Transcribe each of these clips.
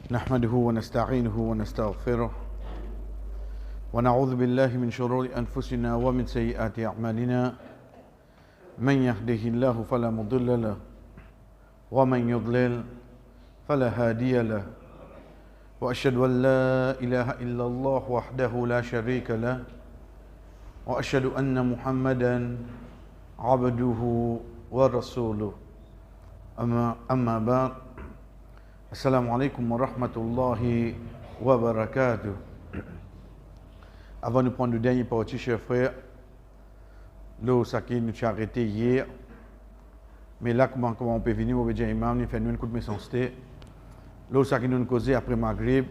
نحمده ونستعينه ونستغفره ونعوذ بالله من شرور أنفسنا ومن سيئات أعمالنا من يهده الله فلا مضل له ومن يضلل فلا هادي له وأشهد أن لا إله إلا الله وحده لا شريك له وأشهد أن محمدا عبده ورسوله أما بعد Assalamu alaikum wa rahmatullahi wa barakatuh. Avant de prendre le dernier parti, chers frères, là, ça qui nous a arrêté hier, mais là, comment on peut venir, on peut dire imam, nous faisons une coup de méchanceté. Là, ça qui nous a causé après Maghrib,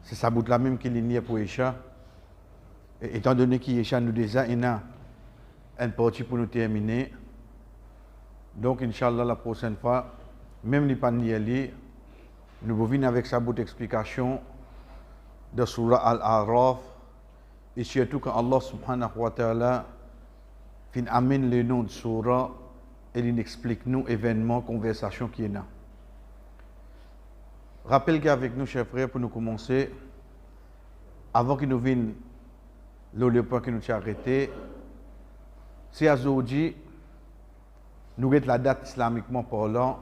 c'est ça bout là même qu'il y a pour Isha. Et étant donné qu'Isha nous déjà une partie pour nous terminer, donc, Inch'Allah, la prochaine fois, même les pas ni lire, nous revenons avec sa bonne explication de Surah Al-A'raf et surtout quand Allah subhanahu wa ta'ala fin amène le nom de Surah et il explique nous événements, conversations qui est là. Rappelle qu'avec nous, chers frères, pour nous commencer, avant que nous vienne le point qui nous a arrêté, c'est aujourd'hui, nous avons la date islamiquement parlant.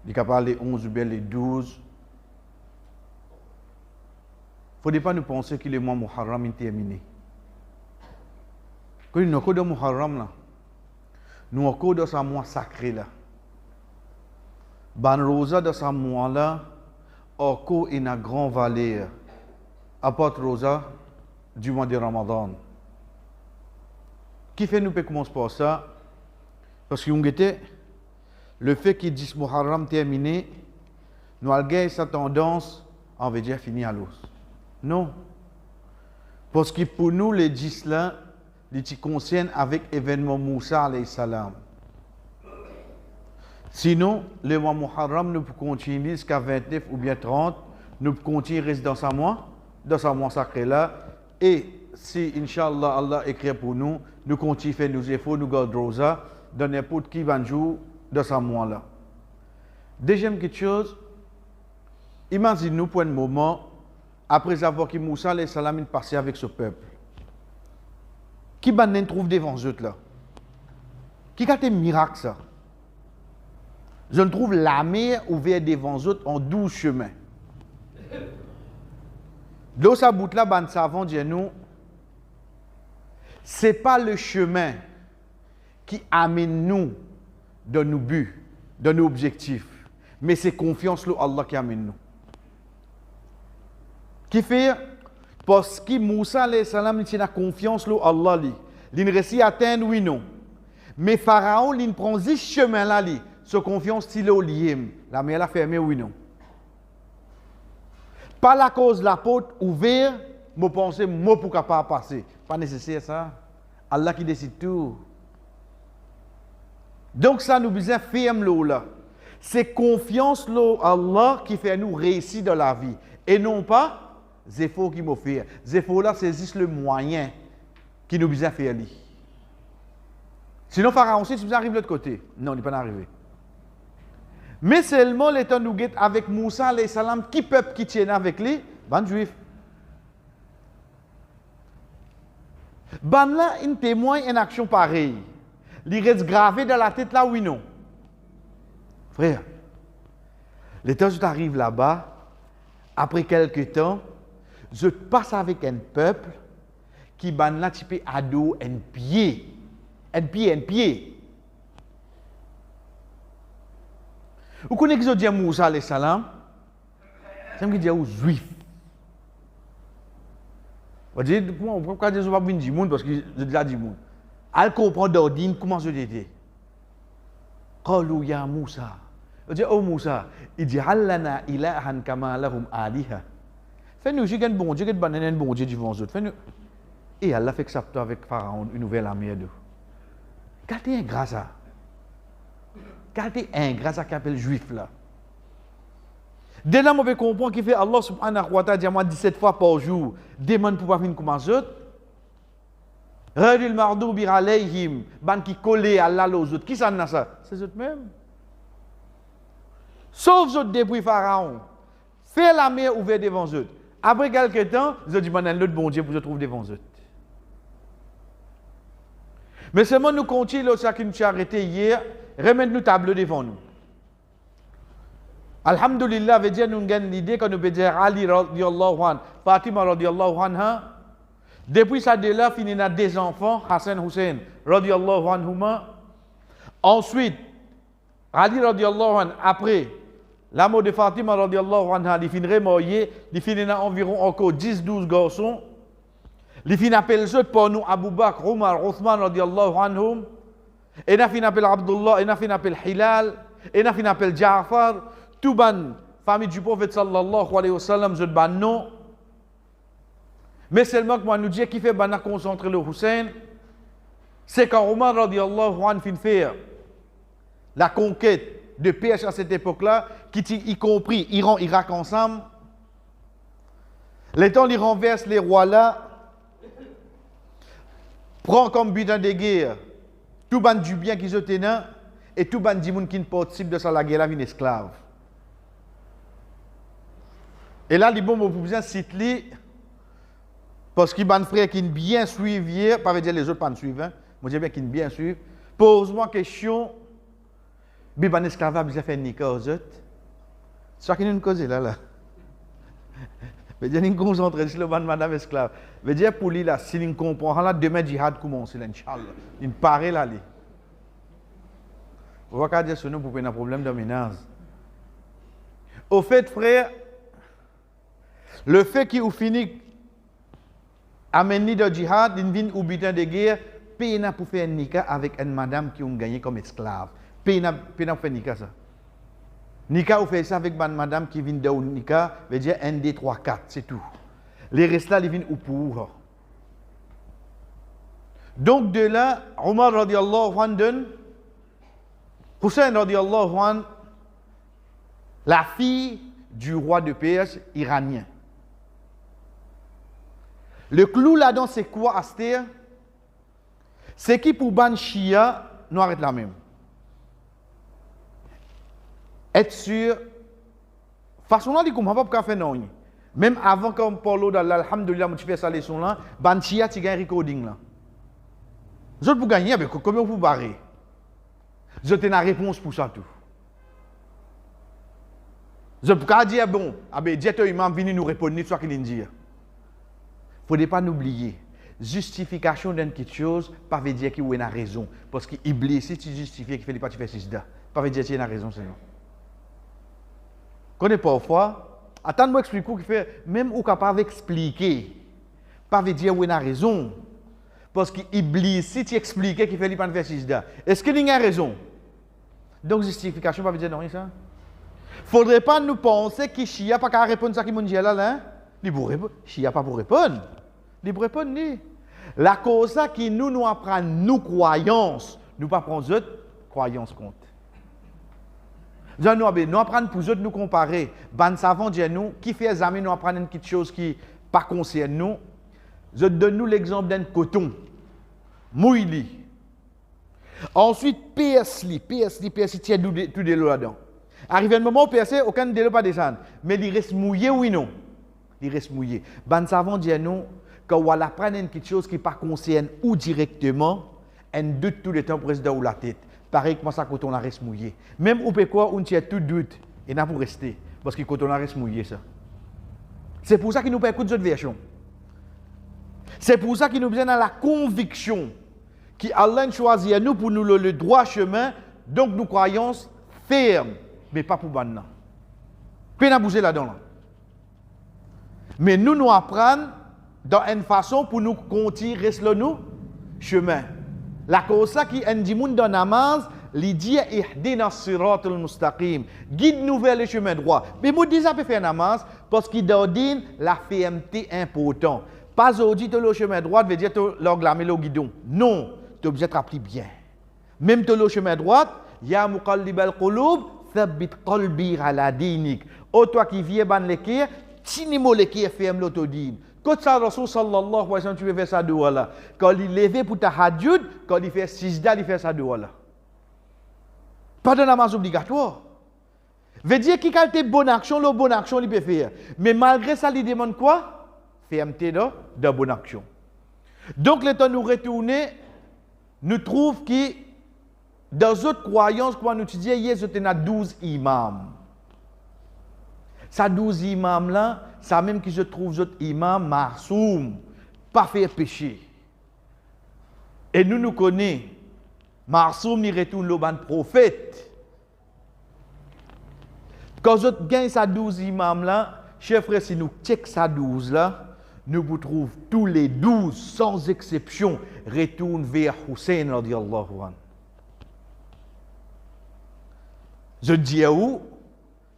Il y a les 11 ou bien les 12. Il ne faudrait pas nous penser que le mois Muharram est terminé. Quand nous avons le Muharram, nous avons dans ce mois sacré. Ban rosa dans ce mois-là, encore une grande valeur. À part rosa du mois de Ramadan. Qui fait nous peut commencer par ça? Parce que nous était le fait qu'ils disent Muharram terminé, nous avons cette tendance, on veut dire fini à l'os. Non. Parce que pour nous, les 10 là, ils concernent avec l'événement Moussa alayhi salam. Sinon, le mois Muharram, nous pouvons continuer jusqu'à 29 ou bien 30, nous pouvons continuer à rester dans ce mois sacré là. Et si, Inch'Allah, Allah écrit pour nous, nous continuons à faire nos efforts, nous gardons rosa, dans n'importe qui va jouer dans ce mois-là. Deuxième quelque chose, imaginez-nous pour un moment, après avoir que Moussa alayhi salam est passé avec ce peuple. Qui ben trouve devant eux là? Qui a été miracle ça? Je trouve la mer ouverte devant eux en 12 chemins. Dans sa bout là, ben savant dit nous, c'est pas le chemin qui amène nous dans nos buts, dans nos objectifs. Mais c'est confiance en Allah qui amène nous. Qui fait, parce que Moussa alayhi salam, il a confiance en Allah. Il réussit à atteindre, oui, non. Mais Pharaon, il prend ce chemin-là, sa confiance, il est lié. La mer a fermé, oui, non. Pas la cause de la porte ouverte, je pense que je ne peux pas passer. Pas nécessaire ça. Allah qui décide tout. Donc ça nous besoin ferme là. C'est confiance en Allah qui fait nous réussir dans la vie. Et non pas les efforts qui m'ont fait. Les efforts là, c'est juste le moyen qui nous besoin faire. Sinon, Pharaon, si vous arrivez de l'autre côté, non, il n'est pas arrivé. Mais seulement les temps nous guette avec Moussa alayhi salam, qui peuple qui tient avec lui, ban juif. Ban là, il témoigne une action pareille. Il reste gravé dans la tête là, oui, non. Frère, le temps où tu arrives là-bas, après quelques temps, je passe avec un peuple qui ban là, tu peux ado un pied. Un pied. Vous connaissez que je dis à Moussa alayhi salam? C'est me dire aux juifs. Vous dites, pourquoi je ne vais pas venir du monde? Parce que je déjà du monde. Elle comprend d'ordine comment je l'étais. Qalou ya Moussa. Il dit, oh Moussa, il dit, Hallana ilahan kama lahum aliha. Fais-nous, j'ai un bon Dieu, j'ai un bon Dieu devant eux. Fais-nous. Et Allah fait que ça avec Pharaon, une nouvelle armée de. Gardez un grâce à. Gardez un grâce à qui appelle juif là. Dès là, on peut comprendre qu'il fait Allah subhanahu wa ta'ala, dit 17 fois par jour, demande pour pas venir comme eux. Radil mardoubi alayhim, ban qui collé à Allah aux autres. Qui ça n'a ça? C'est eux mêmes. Sauf eux depuis Pharaon. Faire la mer ouverte devant eux. Après quelques temps, ils ont dit, maintenant, l'autre bon Dieu pour se trouver devant eux. Mais seulement nous continuons ce qui nous a arrêté hier, remettre nous tableau devant nous. Alhamdulillah, veut dire nous avons l'idée que nous pouvons dire Ali radiallahu anhu, Fatima radiallahu anha. Depuis ça de là, fini a des enfants, Hassan Hussein radiallahu anhuma. Ensuite, Ali radiallahu anhu, après la mort de Fatima radiallahu anha, il finit remoré, il finit environ encore 10-12 garçons. Il finit appelle ceux pour nous Abu Bakr, Omar, Othman radiallahu anhum. Et il finit appelle Abdullah, et il finit appelle Hilal, et il finit appelle Ja'far. Tout ban famille du prophète sallallahu alayhi wa sallam, je ban non. Mais seulement que moi nous dis qui fait ban concentrer le Hussein, c'est quand Omar radiallahu anhu fin faire la conquête de Perse à cette époque-là, qui y compris Iran, Irak ensemble. Les temps, il renverse les rois là, prend comme butin de guerre tout ban du bien qu'ils ont tenu et tout ban du monde qui ne participe de ça la guerre, la vie esclave. Et là, les bons vous besoin citer parce qu'il y a un frère qui bien suivent hier, pas veut dire les autres pas suivent, hein. Moi je dis bien qu'ils bien suivent. Pose-moi question, mais ban esclave vous fait niquer aux autres. C'est ça qui nous cause là. Veut dire nous concentrer sur le ban madame esclave. Veut dire pour lui là, si nous comprend là demain jihad commence là inchallah. Il paraît là lui. On va pas dire sur nous pour un problème de ménage. Au fait frère, le fait qu'il finit amener de djihad, il vient au butin de guerre, peine pour faire un nika avec une madame qui ont gagné comme esclave. Peine pour faire nika ça. Nika ou fait ça avec une madame qui vient de nika, veut dire 1, 2, 3, 4, c'est tout. Les restes là, ils viennent au pour. Donc de là, Omar radiallahu anhu, Hussein radiallahu anhu, la fille du roi de Perse iranien. Le clou là-dedans, c'est quoi, Astir? C'est qui pour ban Shia, nous arrête la même. Être sûr, façon là, il ne comprend pas pourquoi faire non. Même avant qu'on parle de l'Alhamdulillah, je fais ça leçon là, ban Shia, tu gagnes un recording là. Je pour gagner, mais comment vous barrer? Je t'ai une réponse pour ça tout. Je peux dire, bon, Dieu imam venu nous répondre, soit qu'il dit. Il ne faut pas oublier. Justification d'une quelque chose, pas veut dire qu'il a raison. Parce qu'il si tu justifies qu'il ne fait pas, tu fais sida. Pas veut dire qu'il a raison, sinon. Connais parfois, attends-moi expliquer qu'il fait, même ou capable d'expliquer, pas veut dire qu'il a raison. Parce qu'il si tu expliques qu'il ne fait pas sida. Est-ce qu'il a raison? Donc, justification, pas veut dire non, ça? Il ne faudrait pas nous penser que Chia n'a pas qu'à répondre à ce qu'il dit là, hein? Chia pas pour répondre. Il pour répondre, ni. La cause qui nous apprend nos croyances, nous pas prendre autres croyances compte. Nous apprenons pour autres nous comparer. Ban savant dire nous, qui fait examen nous apprendre quelque chose qui pas concerne nous. Je donne nous l'exemple d'un coton. Mouili. Ensuite, PSI, tiens tout de l'eau là-dedans. Arrivé un moment où PSI, aucun de l'eau pas descendre. Mais il reste mouillé, oui, non? Il reste mouillé. Ban savant dit nous, quand on apprend quelque chose qui ne concerne ou directement, un doute tout le temps pour rester dans la tête. Pareil que ça, quand on reste mouillé. Même ou peut quoi, on tient tout doute, et n'a pour rester. Parce que quand on reste mouillé, ça. C'est pour ça qu'il nous peut écouter cette version. C'est pour ça qu'il nous besoin dans la conviction qu'Allah choisit nous pour nous le droit chemin, donc nous croyons fermes, mais pas pour nous. Puis on a bougé là-dedans. Là. Mais nous apprenons dans une façon pour nous continuer rester nous chemin. La cause qui est dit dans namaz, il dit ihdina siratal mustaqim, guide-nous vers le chemin droit. Mais moi déjà peut faire namaz parce qu'il donne la fermeté importante. Pas aujourd'hui le chemin droit veut dire l'englamer le guidon. Non, tu es obligé de rappeler bien. Même le chemin droit, ya muqallibal qulub, thabbit qalbi ala dinik. O toi qui viens ban l'équerre, tinimo l'équerre ferme l'autodime. Quand ça Rasul sallallahu alayhi wa sallam tu veux faire ça de là. Quand il levé pour ta hadjud, quand il fait sijda, il fait ça de là. Pas de namaz obligatoire. Veut dire qu'il a une bonne action, la bonne action, il peut faire. Mais malgré ça, il demande quoi? Fermeté de bonne action. Donc, le temps nous retourner, nous trouvons que dans d'autres croyances, comme nous disons, il y a 12 imams. Ces 12 imams là, ça même qui se trouve d'autres imams marsoum, pas faire péché. Et nous connaissons, marsoum, il retourne le ban prophète. Quand vous gagnez ces 12 imams là, chers frères, si nous checkons ces 12 là, nous vous trouvons tous les 12, sans exception, retournent vers Hussein radiallahu anhu. Je dis à vous,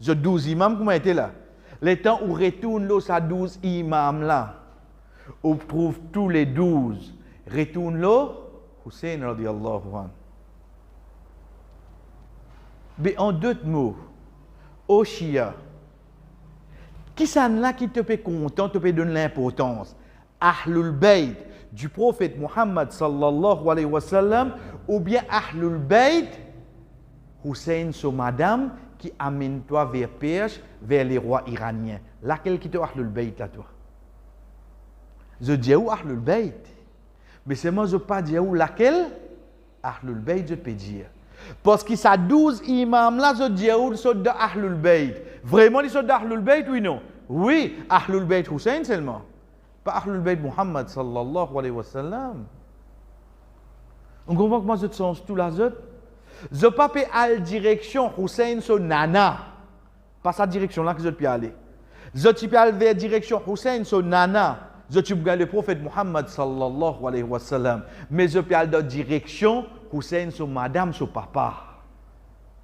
je 12 imams, comment était là? Les temps où retourne là, ces 12 imams là, on trouve tous les 12, retourne là, Hussein radiallahu anhu. Mais en deux mots, au Shia, qui ça là qui te fait content, te fait donner l'importance? Ahlul Bayt du prophète Muhammad sallallahu alayhi wa sallam ou bien Ahlul Bayt Hussein, son madame qui amène toi vers Perse, vers les rois iraniens. Laquelle qui te Ahlul Bayt là toi? Je dis où Ahlul Bayt? Mais c'est moi je pas dire où laquelle? Ahlul Bayt je peux dire. Parce que ça 12 imams là, je dis où ils sont de Ahlul Bayt. Vraiment ils sont d'Ahlul Bayt oui non? Oui, Ahlul Bayt Hussein seulement. Pas Ahlul Bayt Muhammad sallallahu alayhi wa sallam. On comprend comment je te sens tout là je pas peux aller direction Hussein son nana. Pas sa direction là que je peux aller. Je peux aller vers direction Hussein son nana. Je peux aller le prophète Muhammad sallallahu alayhi wa sallam. Mais je peux aller dans direction Hussein son madame, son papa.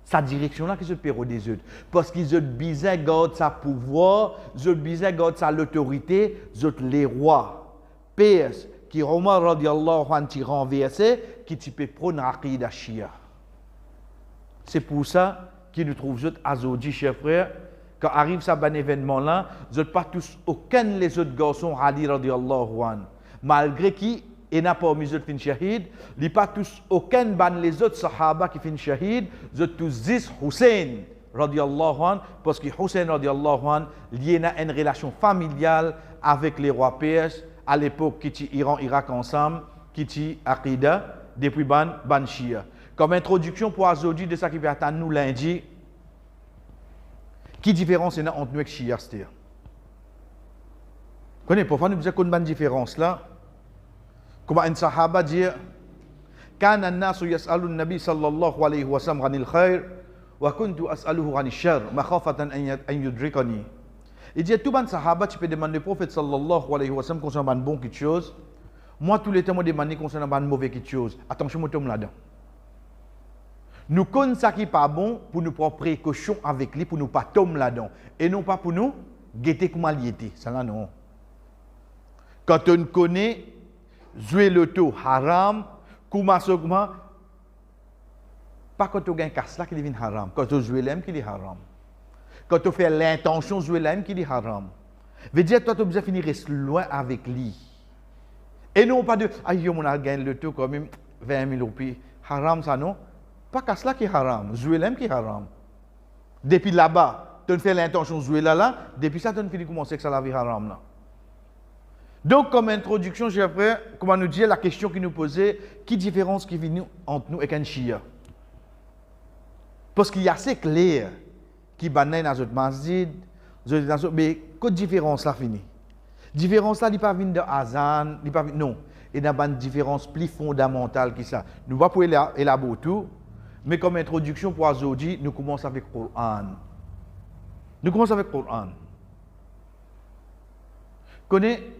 Sa direction là que je peux regarder des autres. Parce qu'ils ont besoin de garder sa pouvoir, ils ont besoin de garder sa autorité, ils ont les rois. PS, qui Omar radiallahu anhu qui renversé, qui peut prendre l'aqida shia. C'est pour ça qu'ils nous trouvent aujourd'hui, chers frères, quand arrive ça bon événement là, ils n'ont pas tous aucun les autres garçons Ali radiallahu anhu. Malgré qui il n'a pas mis les autres fin shahid, il n'y a pas tous aucun ban les autres sahaba qui fin shahid, ils ont tous 10 Hussein radiallahu anhu, parce que Hussein radiallahu anhu, il a une relation familiale avec les rois perses à l'époque qui étaient Iran, Irak ensemble, qui étaient Aqida, depuis ban Shia. Comme introduction pour aujourd'hui de ça qui va attendre nous lundi, qui différence est entre nous et Shia? Vous connaissez, parfois nous disons qu'on a une différence là. Comme un sahaba dit, كان الناس يسألون النبي صلى الله عليه وسلم عن الخير وكنت أسأله عن الشر مخافة أن يدركني. Il dit tout ban sahaba tu peux demander au prophète sallallahu alayhi wa sallam concernant une bonne quelque chose. Moi tous les temps moi demander concernant une mauvaise quelque chose. Attention moi tombe là-dedans. Nous connaissons ça qui n'est pas bon pour nous prendre précaution avec lui, pour nous pas tomber là-dedans. Et non pas pour nous guetter comment il était. Ça là non. Quand on connaît, jouer le taux haram, comment pas quand on gagne casse là qui devient haram. Quand on joue l'aime qui est haram. Quand on fait l'intention de jouer l'aime qui est haram. Veut dire toi tu as besoin de finir rester loin avec lui. Et non pas de aïe on a gagné le taux quand même 20 000 roupies. Haram ça non. Pas casse là qui est haram. Jouer l'aime qui est haram. Depuis là-bas, tu fais l'intention de jouer là, depuis ça tu finis commencer que ça la vie haram là. Donc, comme introduction, j'ai après, comment nous dire la question qui nous posait, quelle différence qui vient entre nous et un Shia? Parce qu'il y a assez clair qui banane dans notre masjid, mais quelle différence là fini? Différence là, il n'y a pas de Hazan, non. Il y a une différence plus fondamentale que ça. Nous ne pouvons pas élaborer tout, mais comme introduction pour aujourd'hui, nous commençons avec le Coran. Nous commençons avec le Coran. Connaissez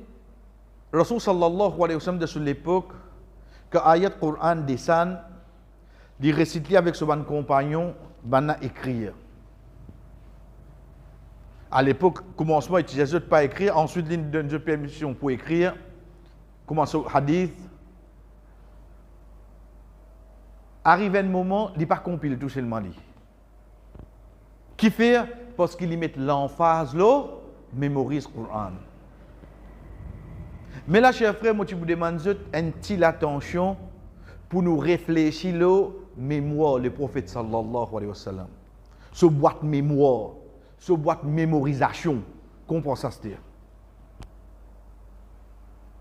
Rasul sallallahu alayhi wa sallam de sur l'époque, quand ayat Coran descend, il récite avec son compagnon, il écrit. À l'époque, commencement, il utilisait pas écrire, ensuite il donne une permission pour écrire, commence au hadith. Arrive un moment, il n'est pas compilé tout seulement dit. Qui fait? Parce qu'il y met l'emphase là, mémorise le Coran. Mais là, chers frères, moi, je vous demande une petite attention pour nous réfléchir la mémoire du prophète sallallahu alayhi wa sallam. ce boîte mémoire, ce boîte mémorisation. Comprends ça, c'est-à-dire.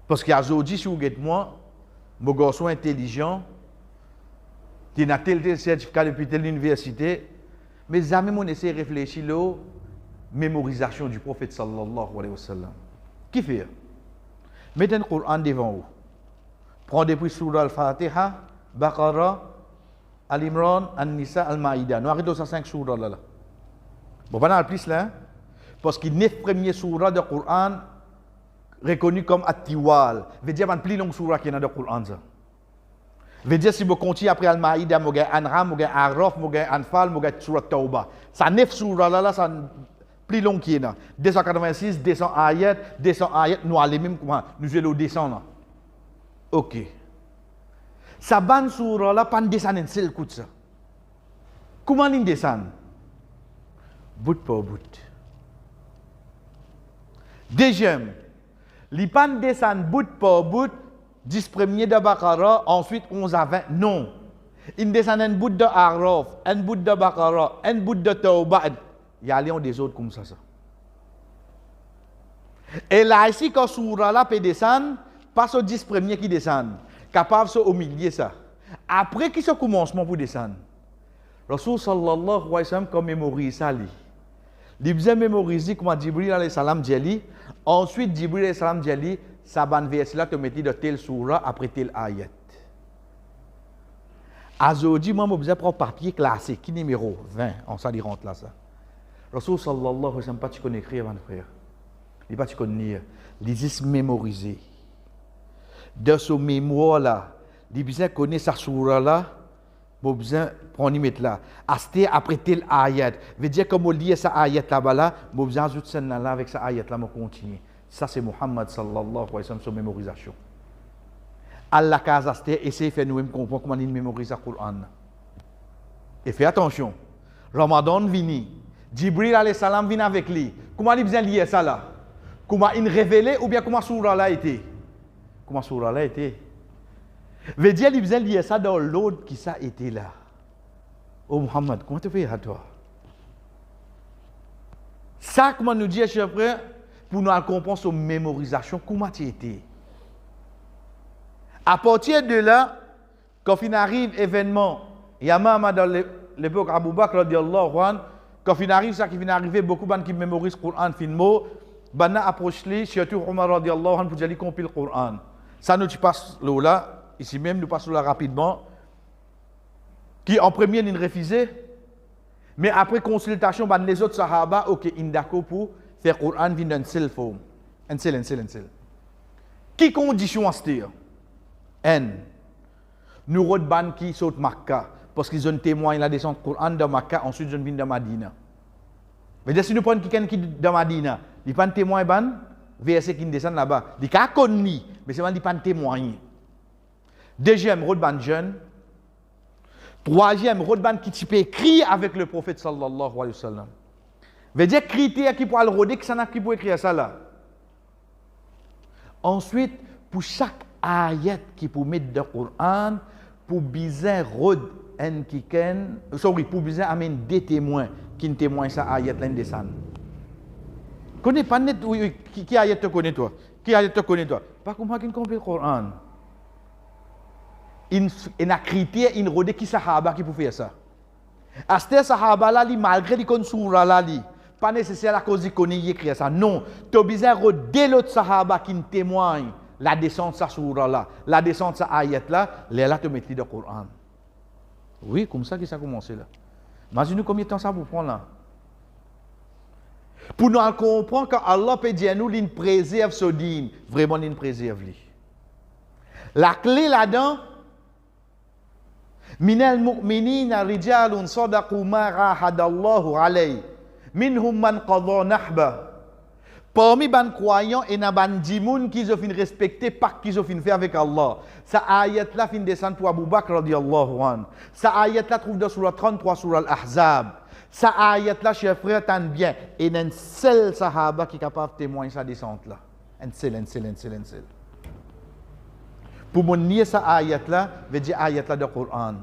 Parce qu'il y a aujourd'hui, si vous regardez moi, mon garçon intelligent, qui a tel certificat depuis telle université, mais jamais on essaie de réfléchir à la mémorisation du prophète sallallahu alayhi wa sallam. Qui fait? Mettez le Coran devant vous. Prenez depuis Surah Al-Fatiha, Baqarah, Al-Imran, An-Nisa, Al-Maïda. Nous arrêtons ça 5 surahs là. Bon, pas dans le plus là, parce qu'il y a 9 premiers surahs du Coran reconnus comme At-Tiwal. Veut dire qu'il y a plus long surah qui est dans le Coran. Veut dire si vous continuez après Al-Maïda, vous avez An'am, vous avez Araf, vous avez Anfal, vous avez Surah Tauba. Ça 9 surahs là, ça plus long qui est là. 286, 200 ayats, nous allons même comment nous allons descendre. Ok. Ça ban surah là, pas descendre un seul coup de ça. Comment ils descendent? Bout par bout. Deuxième, les pas descendent bout par bout, 10 premiers de Baqarah, ensuite 11 à 20. Non. Ils descendent un bout de Araf, un bout de Baqarah, un bout de Tauba. Il y a les uns des autres comme ça. Et là, ici, quand surah là peut descendre, pas aux 10 premiers qui descendent, capable de au milieu ça. Après, qui ce commencement pour descendre? Rasul sallallahu alayhi wa sallam, comme mémorise ça, il besoin mémoriser comment Jibril alayhi salam dit. Ensuite, Jibril alayhi salam dit, ça ban verset là te metti de tel surah après tel ayat. Aujourd'hui, moi, je besoin prendre papier classé, qui numéro 20, on s'en rentre là ça. Rasul sallallahu alayhi wa sallam, pas tu connais écrire avant frère. Il pas tu connais lire, il dit mémoriser. De ce mémoire là, il besoin connaître sa surah là. Vous besoin prendre mettre là. Après tel ayat, veut dire comme on lit ça ayat là-bas là, vous besoin ajouter ça là avec ça ayat là, on continue. Ça c'est Muhammad sallallahu alayhi wa sallam sur mémorisation. Allah kazaste essaye de faire nous comprendre comment il mémorise le Coran. Et fais attention. Ramadan vini, Jibril alayhi salam vient avec lui. Comment il besoin lier ça là? Comment il révélé ou bien comment surah là été? Comment surah là été? Veut dire qu'il besoin lier ça dans l'autre qui ça était là. Oh Muhammad, comment tu fais à toi? Ça, comment nous dit, chers frères, pour nous comprendre sur mémorisation, comment tu étais? À partir de là, quand il arrive événement, il y a même dans l'époque Abu Bakr radiallahu anhu, quand il arrive ça qui vient arriver, beaucoup de gens qui mémorisent le Coran, fin mot, bana approche lui, surtout Omar radiallahu anhu pour dire qu'il compile le Coran. Ça nous passe là. Ici même, nous passons là rapidement. Qui en premier, ils refusé. Mais après consultation, les autres Sahaba, ok, ils d'accord pour faire le Coran dans une seule forme. Un seul. Qui condition à ce dire? N. Nous rodban qui saute Makkah. Parce qu'ils ont témoigné la descente du Coran de Makkah, ensuite ils viennent de Madina. Mais si nous prenons quelqu'un qui est de Madina, il n'y a pas de témoin, verset qui descend là-bas. Il n'y a pas de connu, mais c'est pas de témoigner. Deuxième, Rodban jeune. Troisième, Rodban qui peut écrire avec le prophète sallallahu alayhi wa sallam. Veut dire critère qui pourra le roder, qui s'en a qui peut écrire ça là. Ensuite, pour chaque ayat qui peut mettre dans le Coran, pour bien rod en qui ken, pour bien amener des témoins qui ne témoignent ça ayat là descend. Connais pas net qui ayat te connais toi? Qui ayat te connais toi? Pas comment qui comprend le Coran. Il y a critère, il y a qui sahaba qui peut faire ça. À ce sahaba là, malgré les surah là, pas nécessaire à cause qu'il connaît écrire ça. Non, tu as besoin de l'autre sahaba qui témoigne la descente de sa surah là, la descente de sa ayat là, là tu mets dans le Coran. Oui, comme ça que ça a commencé là. Imaginez combien de temps ça vous prend là. Pour nous comprendre qu'Allah peut dire nous, il préserve ce din, vraiment il préserve lui. La clé là-dedans, من المؤمنين رجال صدقوا ما عاهدوا الله عليه منهم من قضى نحبه. Parmi les croyants, il y a des gens qui ont respecté pas qu'ils ont fait avec Allah. Sa ayat là fin descend pour Abu Bakr radiyallahu anhu. Sa ayat là trouve dans surah 33 surah Al-Ahzab. Sa ayat là chers frères tant bien, et il y a un seul sahaba qui est capable de témoigner sa descente là. Un seul. Pour mon nier sa ayat là, veut dire ayat là du Coran.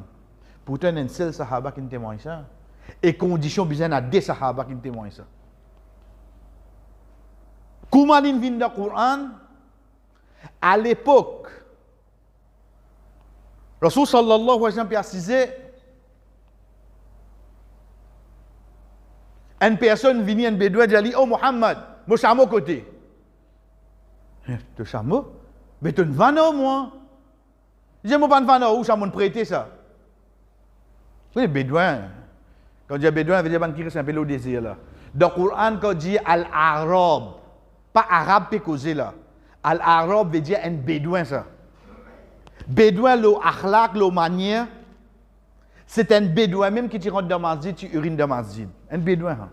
Pourtant, il y a un seul sahaba qui témoigne ça. Et condition besoin à des sahaba qui témoignent ça. Comment il vient dans le Coran? À l'époque, Rasul sallallahu alayhi wa sallam a précisé, une personne vient, un bédouin, dit, oh Muhammad, moi je suis à mon côté. Tu es à moi? Mais tu es un vano, moi. Je ne suis pas un vano, où je suis prêté ça? Oui, bédouin. Quand je dis bédouin, ça veut dire c'est un peu le désir là. Dans le Coran, quand on dit al-Arab, pas arabe qui cause là. Al-Arab veut dire un bédouin ça. Bédouin, le akhlaq, le manière, c'est un bédouin même qui rentre dans la masjid, tu urines dans la masjid. Un bédouin. Hein.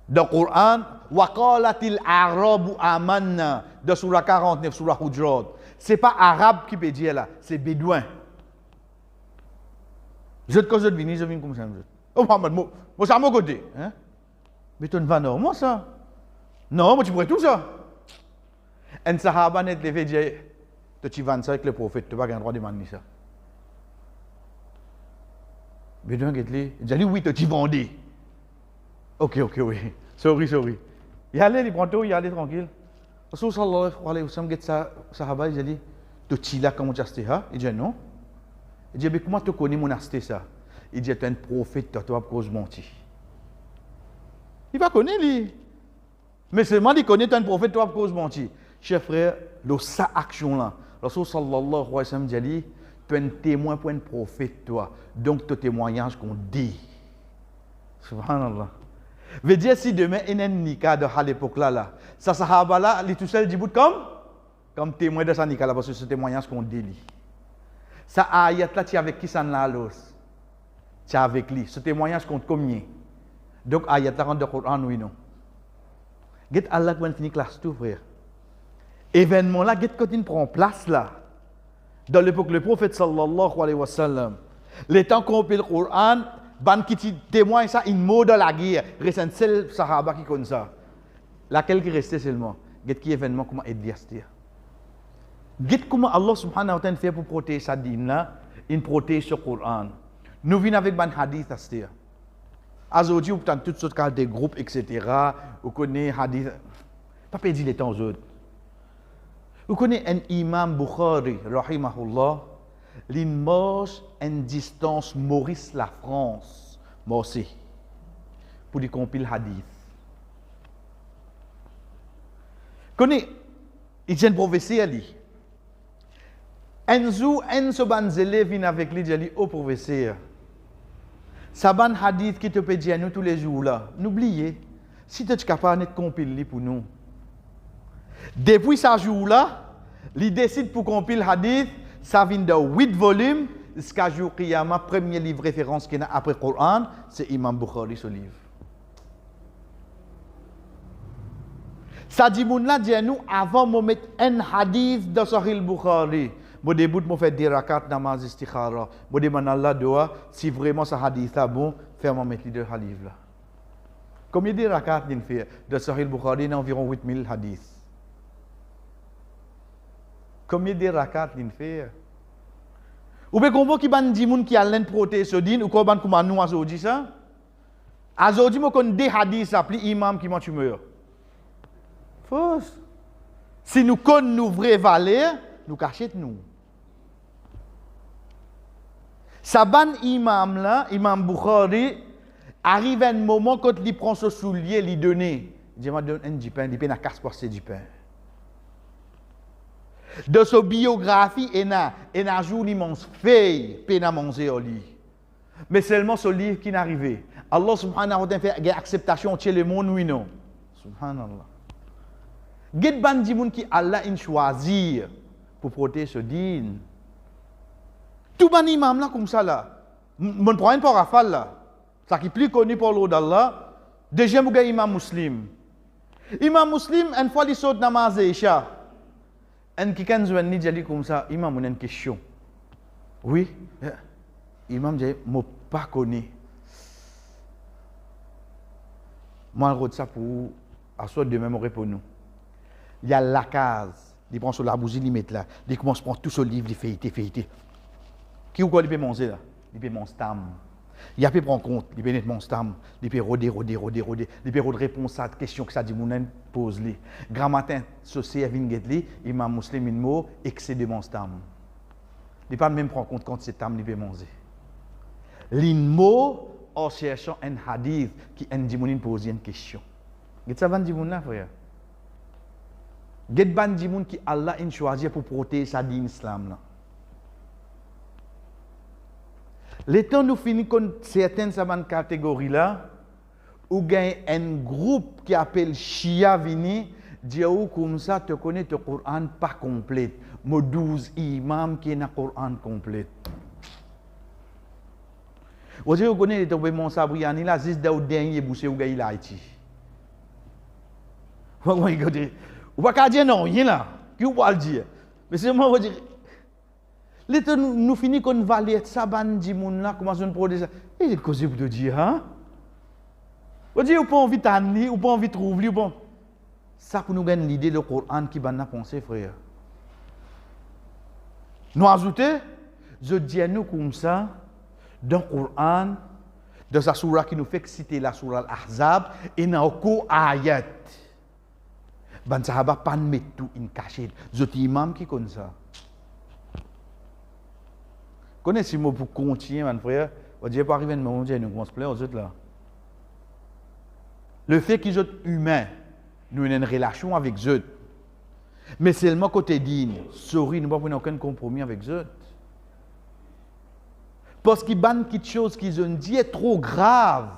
Dans le Coran, waqalatil arabu amanna, dans surah 49, surah Hujurat. Ce n'est pas arabe qui peut dire là, c'est bédouin. Je te viens comme ça. Oh Mohamed, moi c'est à mon côté. Hein? Mais tu ne vas pas moi ça. Non, moi tu pourrais tout ça. Un sahaba net levé dit, tu vends ça avec le prophète, tu n'as pas le droit de demander ça. Bédouin qui dit, oui, tu vendais. Ok, oui. Sorry. Il allait, il prend tout, il allait tranquille. Rasul sallallahu alayhi wa sallam, sahaba, il dit, tu es là comme tu as acheté ça? Il dit non. Il dit, mais comment tu connais mon acheté ça? Il dit, tu es un prophète, tu vas cause mentir. Il va connaître lui. Mais seulement il connaît tu es un prophète, tu vas cause mentir. Chers frères, sa action là, Rasul sallallahu alayhi wa sallam dit, tu es un témoin pour un prophète, toi. Donc, ton témoignage qu'on dit. Subhanallah. Veut dire si demain il y a un nikah à l'époque là, ça sahaba là, il est tout seul dit comme témoin de sa nikah là, parce que c'est témoignage qu'on dit. Ça ayat là, tu es avec qui ça n'a l'os? Tu es avec lui. Ce témoignage compte combien? Donc ayat là rentre dans le Coran, oui non. Get Allah qui finit classe tout frère. Événement là, get quand il prend place là. Dans l'époque le prophète sallallahu alayhi wa sallam, les temps qu'on peut le Coran, ban qui témoigne ça, il mot dans la guerre. Reste un seul sahaba qui connaît ça. Laquelle qui restait seulement. Get qui événement comment aider à se dire. Get comment Allah subhanahu wa ta'ala fait pour protéger sa dîme là, il protège ce Coran. Nous venons avec un hadith à se dire. Aujourd'hui, vous avez toutes sortes de groupes, etc. Vous connaissez hadith. Pas perdre les temps aux autres. Vous connaissez un imam Bukhari, rahimahullah. Il marche une distance Maurice la France, Morsi, pour lui compiler hadith. Connais, il y a une prophétie à lui. Un jour, un élève vient avec lui et dit, oh professeur, ça ban hadith qui te peut dire à nous tous les jours là. N'oubliez, si tu es capable de compiler pour nous. Depuis ce jour-là, il décide pour compiler hadith. Ça vient de 8 volumes, jusqu'à jour Qiyamah, premier livre référence qu'il y a après le Coran, c'est Imam Bukhari, ce livre. Ça dit, mon là, dit nous, avant de mettre un hadith dans Sahih Bukhari, je débute, je fais des rakats namaz istikhara. Je demande à Allah doa, si vraiment ce hadith est bon, fais-moi mettre les deux hadiths là. Combien de rakats il fait de Sahih Bukhari, il y a environ 8000 hadiths. Combien de rakats il fait? Ou bien comment qui ban di moun qui a l'en protéger ce din ou comment comment nous aujourd'hui ça? Aujourd'hui moi connais des hadiths appelés imam qui m'a tu meurs. Fausse. Si nous connaissons nos vraies valeurs, nous cachons nous. Ça ban imam là, imam Bukhari arrive un moment quand il prend ce soulier, il donne. Il dit m'a donne un du pain, il pain à casse passer du pain. De sa biographie, il y a un jour immense feuille, peine à manger au lit. Mais seulement ce livre qui n'est arrivé. Allah subhanahu wa ta'ala fait une acceptation chez le monde, oui non. Subhanallah. Get ban di moun qui Allah in choisir pour protéger ce din. Tout ban imam là comme ça là. Mon prend une parafale là. Ça qui est plus connu pour l'eau d'Allah. Deuxième ou imam muslim. Imam muslim, une fois il saute namaz isha. Un qui quand je dis jali comme ça, imam a une question. Oui, imam dit, moi pas connais. Moi je ça pour asseoir demain me pour nous. Il y a la case, il prend sur la bougie, il met là, il commence à prendre tout ce livre, il fait. Qui ou quoi il peut manger là? Il peut manger tam. Il a pu prendre compte, il peut nettement stam, il peut roder, il peut répondre à la question que ça dit mon pose li. Grand matin, socié vient getli, imam muslim une mot excédé mon stam. Il pas même prendre compte quand c'est tam il peut manger. L'inmo en cherchant un hadith qui en dit mon pose une question. Get ça van dit mon là frère. Get ban dit mon qui Allah in choisi pour protéger sa din islam là. Les temps nous finissons con certaines catégories là, où il y a un groupe qui appelle Shia vini, dit comme ça, tu connais le Coran pas complet. Mo 12 imams qui ont le Coran complet. Vous connaissez le Mon Sabriani là, c'est le dernier boucher où il a été. Vous ne pouvez pas dire non, rien là. Qui vous le dire? Mais c'est moi qui dire. L'état nous finit qu'on va aller ça bandi moun là commence à produire ça. Et c'est cause pour te dire hein. On dit ou pas envie d'anner ou pas envie de trouver ou bon. Ça pour nous gagner l'idée le Coran qui va nous penser frère. Nous ajouter je dis à nous comme ça dans le Coran dans sa sourate qui nous fait citer la sourate Al-Ahzab et dans le ayat. Ban sahaba pas mettre tout in caché. Je imam qui comme ça. Connaissez-moi pour continuer, mon frère, on dit pas arriver à un moment où nous commençons à pleurer aux autres là. Le fait qu'ils sont humains, nous avons une relation avec eux. Mais seulement côté digne, sorry, nous n'avons pas aucun compromis avec eux. Parce qu'ils bannent quelque chose qu'ils ont dit est trop grave.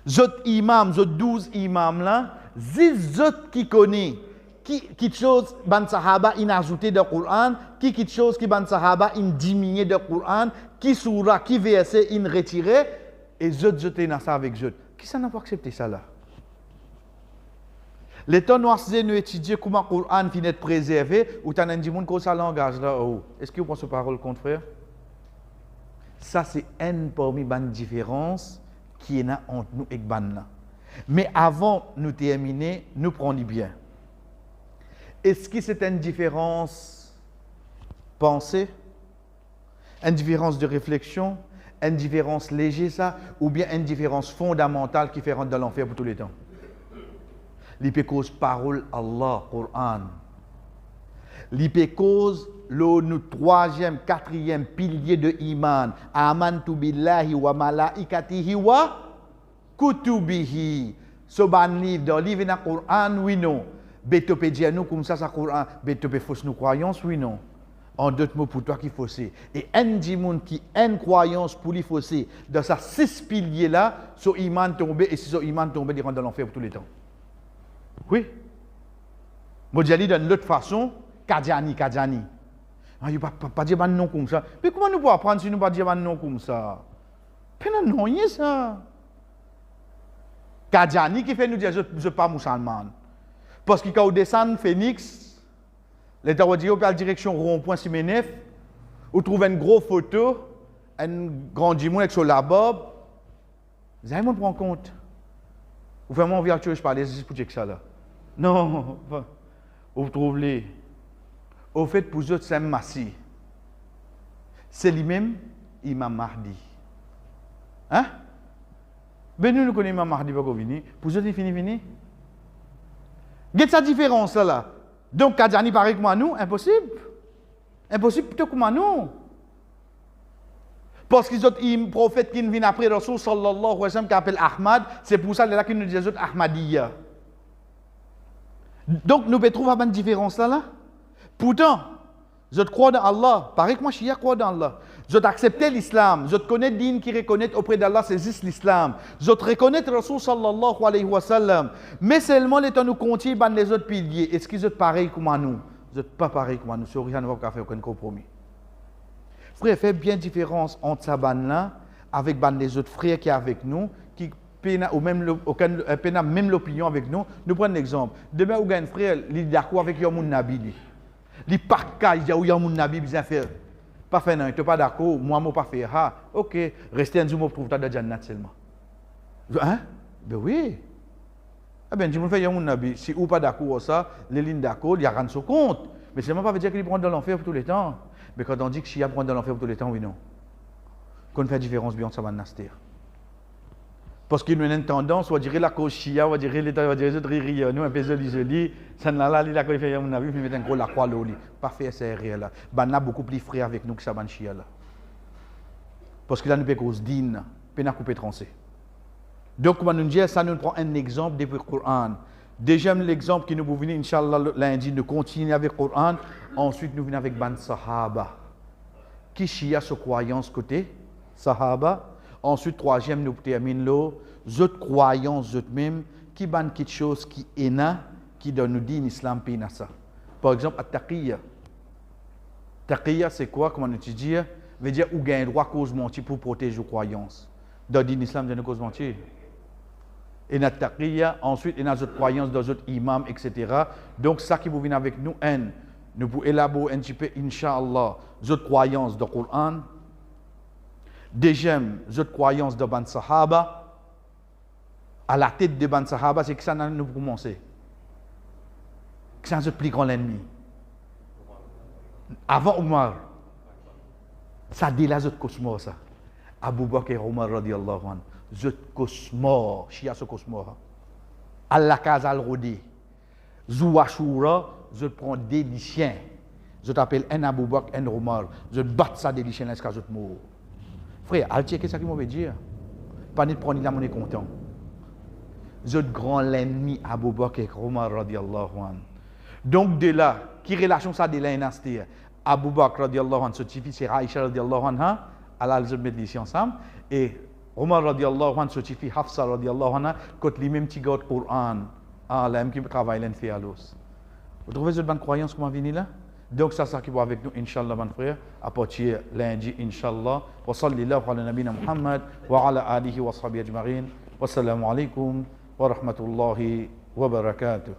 Zot imams, zot 12 imams là, zot qui connaissent. Quelque chose ban sahaba in ajouté dans le Coran, quelque chose qui ban sahaba in diminué dans le Coran, qui surah, qui verset in retiré, et je jeté dans ça avec eux. Qui ça n'a pas accepté ça là? Les temps nous étudier comment le Coran finit être préservé, ou t'en as dit que ça langage là. Oh. Est-ce que vous pensez parole contre frère? Ça c'est une parmi les différences qui est entre nous et ban là. Mais avant de terminer, nous prenons bien. Est-ce que c'est une différence pensée, une différence de réflexion, une différence légère ça, ou bien une différence fondamentale qui fait rentrer dans l'enfer pour tous les temps? L'IP cause parole Allah, Coran. L'IP cause le troisième, quatrième pilier de iman. Amantu billahi wa malaikatihi wa kutubihi. Ce ban livre, dans le livre dans le Coran, oui non. Betopé dire nous comme ça, ça Coran, betopé fausse nos croyances, oui non. En d'autres mots, pour toi qui faussé. Et un dimoun qui a une croyance pour lui fausser, dans ces 6 piliers là, son iman tombé, et si son iman tombé, il rentre dans l'enfer pour tous les temps. Oui. Moi, je dis d'une autre façon, Kadjani. Il ne pas dire un nom comme ça. Mais comment nous pouvons apprendre si nous ne pas dire un nom comme ça? Mais non, rien ça. Kadjani qui fait nous dire je ne suis pas musulman. Parce que quand on descend Phoenix, l'État va dire la direction rond-point Simenef, on trouve une grosse photo, un grand dimon avec son labob. Vous allez me prendre compte. Ou vraiment envie de je parle, c'est pour dire que ça là. Non, vous trouvez. Au fait, pour eux, c'est un massi. C'est lui-même, Imam Mahdi. Hein? Ben nous connaissons Imam Mahdi, pas venir. Pour eux, il fini. Qu'est-ce sa différence là? Donc, Kadjani pareil comme nous, impossible. Impossible plutôt comme nous. Parce qu'ils ont un prophète qui vient après Rasul sallallahu alayhi wa sallam qui appelle Ahmad, c'est pour ça que nous disons Ahmadiyya. Donc, nous pouvons trouver une différence là. Pourtant, je crois dans Allah. Pareil que moi, je crois dans Allah. Je accepte l'islam. Je connais din qui reconnaît auprès d'Allah, c'est juste l'islam. Je reconnais Rasul sallallahu alayhi wa sallam. Mais seulement les temps nous continuent dans les autres piliers. Est-ce qu'ils sont pareils comme nous? Vous n'êtes pas pareils comme nous. Sur rien, nous ne pouvons pas faire aucun compromis. Frère, fait bien différence entre sa bande là avec les autres frères qui sont avec nous, qui ou même l'opinion avec nous. Nous prenons l'exemple. Demain, vous avez un frère, il est d'accord avec Yamoun Nabi. Il pas qu'il y a Yamoun Nabi, bien faire. Pas fait non, il n'est pas d'accord, moi, je ne pas faire. Ah, ok, restez en Zoom, pour trouver dans Jannat seulement. Hein? Ben oui. Ah ben, je me fais Yamoun Nabi. Si vous pas d'accord ça, les lignes d'accord, il y a rien de compte. Mais c'est même pas dire qu'il prend dans l'enfer pour tous les temps. Mais quand on dit que Chia prend dans l'enfer pour tous les temps, oui, non. qu'on fait différence bien ça va nastir. Parce qu'il y a une tendance, on va dire la cause chia, on va dire les autres rires, nous un peu joli, ça n'a là, la fait mon avis, mais un gros la croix l'oli. Pas faire ça réel là. Ben a beaucoup plus frais avec nous que ça ban chia là. Parce que là nous peut cause din, peut n'a couper tranché. Donc comme nous dit ça nous prend un exemple depuis le Coran. Déjà l'exemple qui nous vous venir inchallah lundi nous continuer avec le Coran, ensuite nous venons avec ban sahaba. Qui chia sa croyance côté sahaba. Ensuite, troisième, nous terminons là, autres croyances, autres même, qui ban quelque chose qui est là, qui donne nous dit en islam, puis ça. Par exemple, at-taqiyya. Taqiyya, c'est quoi, comment on dit? Veut dire, ou gagne droit cause mentir pour protéger vos croyances. Dans l'islam, il y a une cause mentir. Et notre taqiyya, ensuite, il y a d'autres croyances, d'autres imams, etc. Donc, ça qui vous vient avec nous, nous pouvons élaborer un petit peu, Inch'Allah, d'autres croyances dans le Coran. Deuxième, autres croyances de Ban Sahaba. À la tête de Ban Sahaba, c'est que ça nous commencer. Que ça nous plus grand l'ennemi. Avant Omar, ça dit là, autres cosmos, ça. Abu Bakr et Omar, radiallahu anhu. Autres cosmos, chia ce cosmos. Al-Lakaz al-Rodi. Zouachura, je prends des lichiens. Je t'appelle un Abu Bakr, un Omar. Je batte ça des lichiens jusqu'à ce mot. Frère, allez checker ça qui m'avait dit. Pas de prendre la monnaie content. Je grand l'ennemi Abu Bakr et Omar radiallahu anhu. Donc de là, qui relation ça de la dynastie? Abu Bakr radiallahu anhu, c'est Aïcha radiallahu anha, Allah les met ici ensemble, et Omar radiallahu anhu, c'est Hafsa radiallahu anha, quand les mêmes petits gars de Coran, l'aime qui travaille l'en fait à l'os. Vous trouvez cette bonne croyance comment venir là? Donc ça qui va avec nous, Inch'Allah, mon frère, à partir lundi, Inch'Allah. Wa sallallahu ala nabina Muhammad, wa ala alihi wa sahbihi ajma'in. Wassalamu alaikum wa rahmatullahi wa barakatuh.